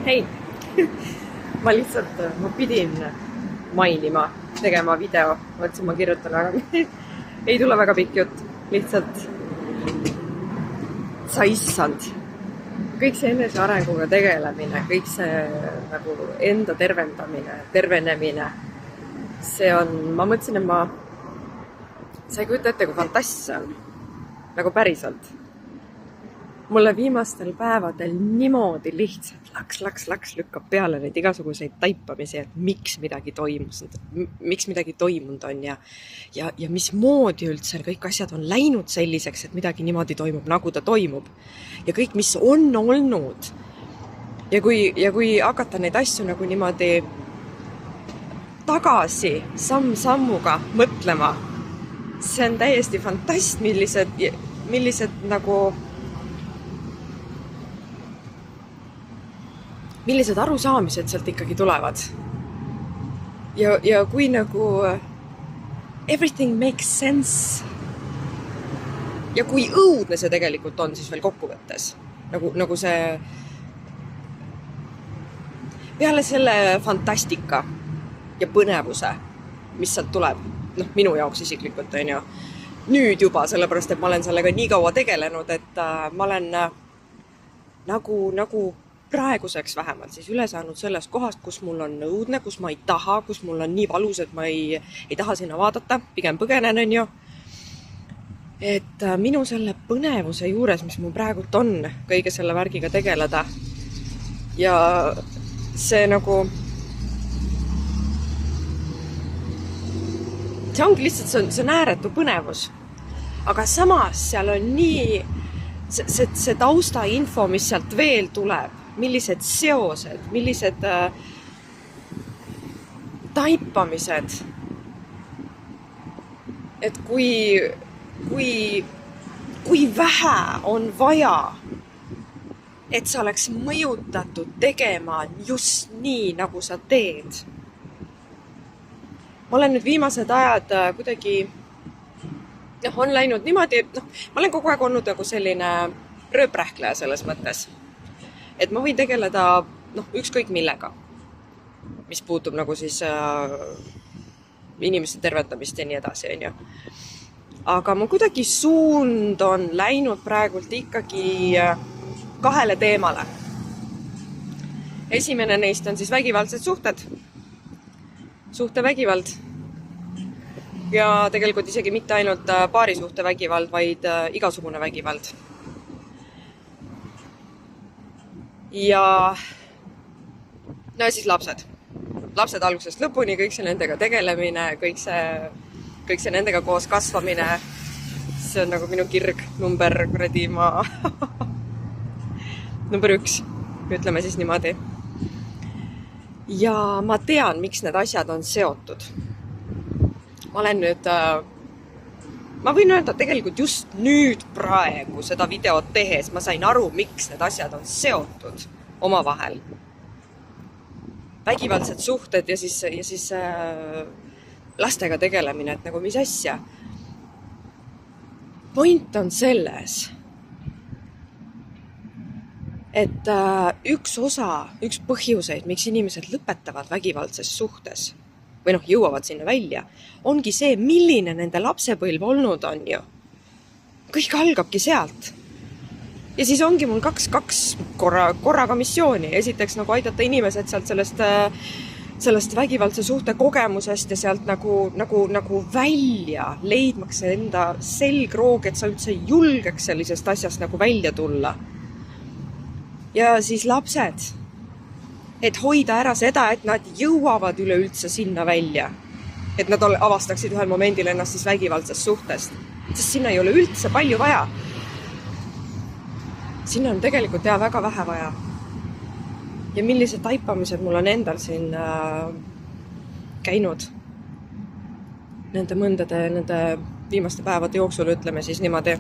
Hei, ma lihtsalt, ma pidin mainima, tegema video, mõtlesin, ma kirjutan, aga ei tule väga pikk jutt, lihtsalt sa issand. Kõik see enesearenguga tegelemine, kõik see nagu enda tervendamine, tervenemine, see on, ma mõtlesin, et sa ei kujuta ette, kui fantast see on, nagu päriselt. Mulle viimastel päevadel niimoodi lihtsalt laks lükkab peale neid igasuguseid taipamisi, et miks midagi toimunud on ja mismoodi üldse kõik asjad on läinud selliseks, et midagi niimoodi toimub, nagu ta toimub. Ja kõik, mis on olnud. Ja kui hakata neid asju nagu niimoodi tagasi samm-sammuga mõtlema, see on täiesti fantast, millised arusaamised sealt ikkagi tulevad. Ja kui nagu everything makes sense ja kui õudne see tegelikult on, siis veel kokkuvõttes. Nagu see peale selle fantastika ja põnevuse, mis sealt tuleb, minu jaoks isiklikult on ju, nüüd juba, sellepärast, et ma olen sellega nii kaua tegelenud, et ma olen nagu praeguseks vähemalt siis üle saanud sellest kohast, kus mul on õudne, kus ma ei taha, kus mul on nii valus, et ma ei taha sinna vaadata, pigem põgenen on ju. Et minu selle põnevuse juures, mis mul praegult on, kõige selle värgiga tegeleda ja see nagu see ongi lihtsalt, see on ääretu põnevus, aga samas seal on nii see taustainfo, mis sealt veel tuleb, millised seosed, millised taipamised, et kui vähe on vaja, et sa oleks mõjutatud tegema just nii, nagu sa teed. Ma olen nüüd viimased ajad kuidagi on läinud niimoodi, et ma olen kogu aeg olnud nagu selline rööprähkleja selles mõttes. Et ma võin tegeleda ükskõik millega, mis puutub nagu siis inimeste tervetamist ja nii edasi, on ju. Aga mu kuidagi suund on läinud praegult ikkagi 2 teemale. Esimene neist on siis vägivaldsed suhted, suhtevägivald ja tegelikult isegi mitte ainult paarisuhte vägivald, vaid igasugune vägivald. Ja siis lapsed algusest lõpuni, kõik see nendega tegelemine, kõik see nendega koos kasvamine, see on nagu minu kirg number 1, ütleme siis niimoodi. Ja ma tean, miks need asjad on seotud. Ma võin öelda, tegelikult just nüüd praegu seda videot tehes ma sain aru, miks need asjad on seotud omavahel. Vägivaldsed suhted ja siis lastega tegelemine, et nagu mis asja. Point on selles, et üks põhjuseid, miks inimesed lõpetavad vägivaldses suhtes või jõuavad sinna välja, ongi see, milline nende lapsepõlv olnud on ju. Kõik algabki sealt. Ja siis ongi mul kaks korraga missiooni. Esiteks nagu aidata inimesed sealt sellest vägivaldse suhte kogemusest ja sealt nagu välja leidmaks enda selgroog, et sa üldse julgeks sellisest asjast nagu välja tulla. Ja siis lapsed, et hoida ära seda, et nad jõuavad üleüldse sinna välja. Et nad avastaksid ühel momendil ennast siis vägivaldsest suhtest. Sest sinna ei ole üldse palju vaja. Sinna on tegelikult väga vähe vaja. Ja millised taipamised mul on endal siin käinud nende viimaste päevade jooksul, ütleme siis niimoodi.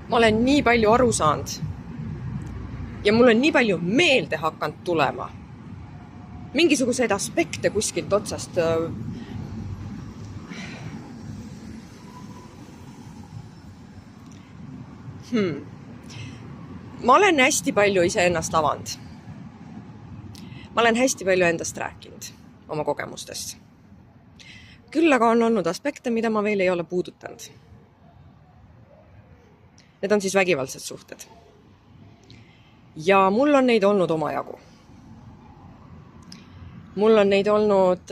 Ma olen nii palju aru saanud ja mul on nii palju meelde hakanud tulema. Mingisuguseid aspekte kuskilt otsast ma olen hästi palju iseennast avanud. ma olen hästi palju endast rääkinud, oma kogemustest. Küll aga on olnud aspekte, mida ma veel ei ole puudutanud. Need on siis vägivaldsed suhted. Ja mul on neid olnud omajagu. Mul on neid olnud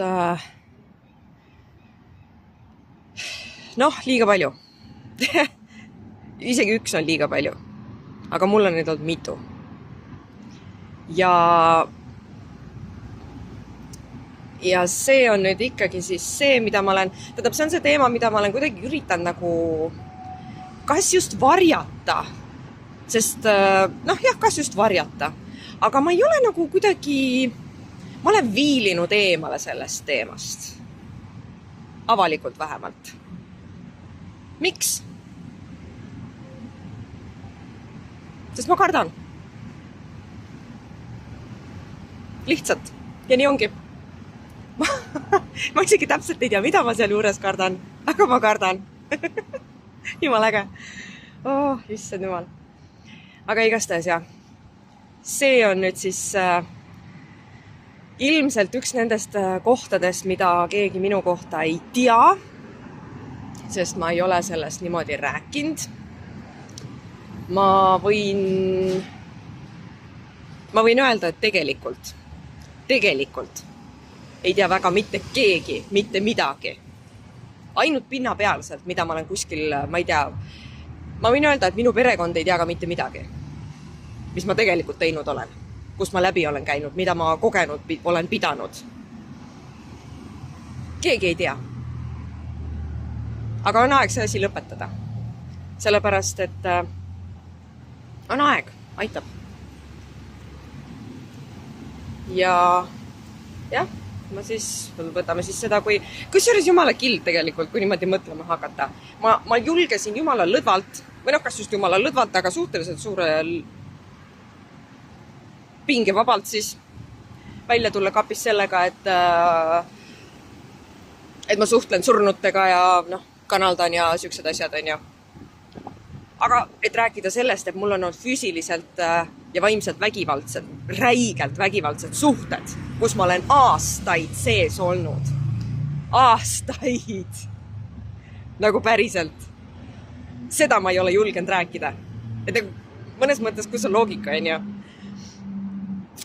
liiga palju. Isegi üks on liiga palju. Aga mul on neid olnud mitu. Ja see on nüüd ikkagi siis see, mida ma olen, see on see teema, mida ma olen kuidagi üritanud nagu kas just varjata, sest kas just varjata, aga ma ei ole nagu kuidagi, ma olen viilinud eemale sellest teemast. Avalikult vähemalt. Miks? Sest ma kardan. Lihtsalt. Ja nii ongi. Ma isegi täpselt ei tea, mida ma seal juures kardan, aga ma kardan. Jumal äge. Issand jumal. Aga igastahes jah. See on nüüd siis ilmselt üks nendest kohtadest, mida keegi minu kohta ei tea, sest ma ei ole sellest niimoodi rääkinud. Ma võin öelda, et tegelikult ei tea väga mitte keegi, mitte midagi. Ainult pinnapealselt, mida ma olen kuskil, ma ei tea, ma võin öelda, et minu perekond ei tea ka mitte midagi, mis ma tegelikult teinud olen, kus ma läbi olen käinud, mida ma kogenud olen pidanud. Keegi ei tea. Aga on aeg see asi lõpetada. Sellepärast, et on aeg, aitab. Ja jah, võtame siis seda, kusjuures jumala kild tegelikult, kui niimoodi mõtlema hakata. Ma julgesin jumala lõdvalt, kas just jumala lõdvalt, aga suhteliselt suure pinge vabalt siis välja tulla kapis sellega, et ma suhtlen surnutega ja kanaldan ja siuksed asjad on ju. Aga et rääkida sellest, et mul on olnud füüsiliselt ja vaimselt vägivaldsed, räigelt vägivaldsed suhted, kus ma olen aastaid sees olnud. Aastaid. Nagu päriselt. Seda ma ei ole julgenud rääkida. Et mõnes mõttes, kus on loogika, on ju.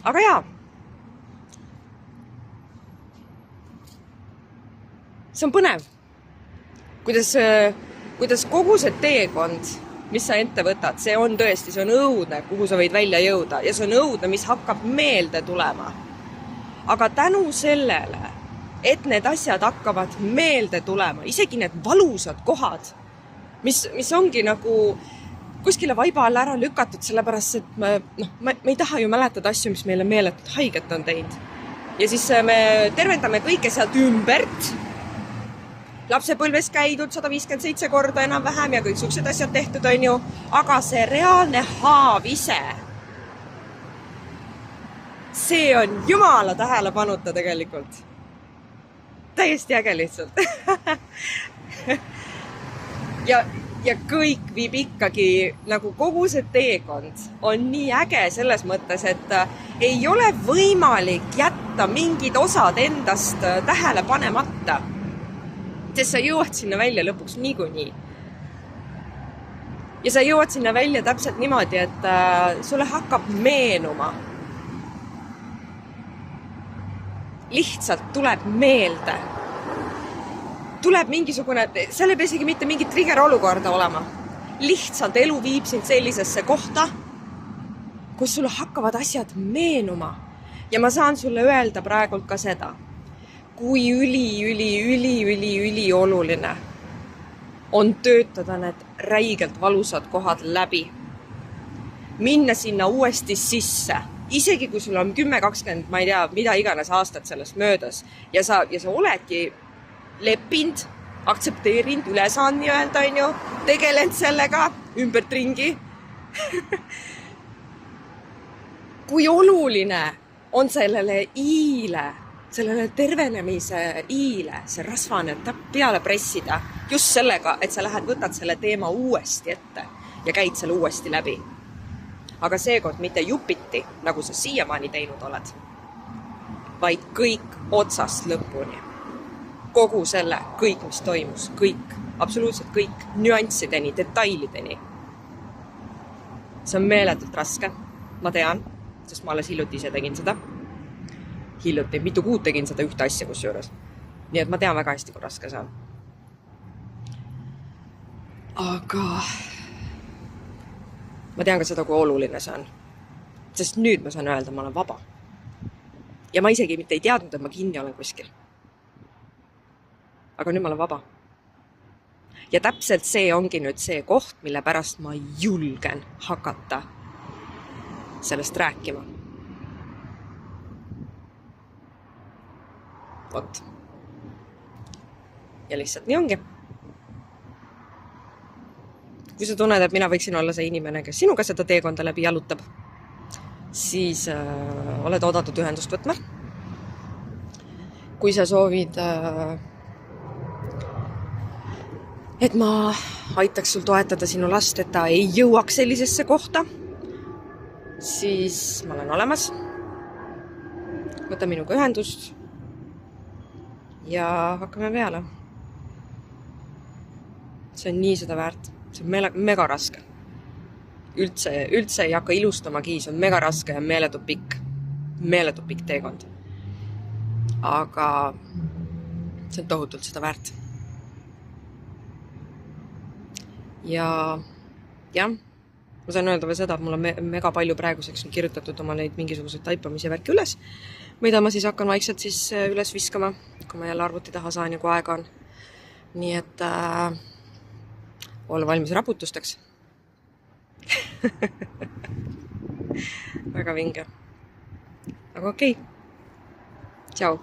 Aga jaa. See on põnev. Kuidas kogu see teekond, mis sa ette võtad, see on tõesti, see on õudne, kuhu sa võid välja jõuda. Ja see on õudne, mis hakkab meelde tulema. Aga tänu sellele, et need asjad hakkavad meelde tulema, isegi need valusad kohad, mis ongi nagu kuskile vaiba all ära lükatud, sellepärast, et me ei taha ju mäletada asju, mis meile meeletult haiget on teinud. Ja siis me tervendame kõike sealt ümbert, lapsepõlves käidud 157 korda enam vähem ja kõik suksed asjad tehtud on ju, aga see reaalne haav ise, see on jumala tähelepanuta tegelikult. Täiesti äge lihtsalt. ja kõik viib ikkagi, nagu kogu see teekond on nii äge selles mõttes, et ei ole võimalik jätta mingid osad endast tähele panemata. Sest sa jõuad sinna välja lõpuks niikuinii. Ja sa jõuad sinna välja täpselt niimoodi, et sulle hakkab meenuma. Lihtsalt tuleb meelde. Tuleb mingisugune, seal ei pea isegi mitte mingi trigger olukorda olema. Lihtsalt elu viib sind sellisesse kohta, kus sulle hakkavad asjad meenuma. Ja ma saan sulle öelda praegult ka seda, kui üli oluline on töötada need räigelt valusad kohad läbi. Minna sinna uuesti sisse, isegi kui sul on 10-20, ma ei tea, mida iganes aastat sellest möödas ja sa oledki leppinud, aktsepteerinud, üle saan nii öelda, on ju, tegelenud sellega, ümbert ringi. Kui oluline on sellele tervenemise iile, see rasvane tapp peale pressida just sellega, et sa võtad selle teema uuesti ette ja käid selle uuesti läbi. Aga seekord mitte jupiti, nagu sa siiamaani teinud oled, vaid kõik otsast lõpuni. Kogu selle, kõik, mis toimus, kõik, absoluutselt kõik, nüanssideni, detailideni. See on meeletult raske, ma tean, sest ma alles hiljuti ise tegin seda. Hiljuti, mitu kuud tegin seda ühte asja kusjuures. Nii et ma tean väga hästi, kui raske see on. Aga ma tean ka seda, kui oluline see on. Sest nüüd ma saan öelda, ma olen vaba. Ja ma isegi mitte ei teadnud, et ma kinni olen kuskil. Aga nüüd ma olen vaba. Ja täpselt see ongi nüüd see koht, mille pärast ma julgen hakata sellest rääkima. Vot. Ja lihtsalt nii ongi. Kui sa tunned, et mina võiksin olla see inimene, kes sinuga seda teekonda läbi jalutab, siis oled oodatud ühendust võtma. Kui sa soovid, et ma aitaks sul toetada sinu last, et ta ei jõuaks sellisesse kohta, siis ma olen olemas. Võta minuga ühendust ja hakkame peale. See on nii seda väärt. See on mega raske. Üldse ei hakka ilustamagi, see on mega raske ja meeletult pikk teekond. Aga see on tohutult seda väärt. Ja ma saan öelda veel seda, et mul on mega palju praeguseks kirjutatud oma neid mingisuguseid taipamise värki üles, mida ma siis hakkan vaikselt siis üles viskama, kui ma jälle arvuti taha saan ja kui aega on. Nii et olla valmis raputusteks. Väga vinge. Aga okei. Tšau.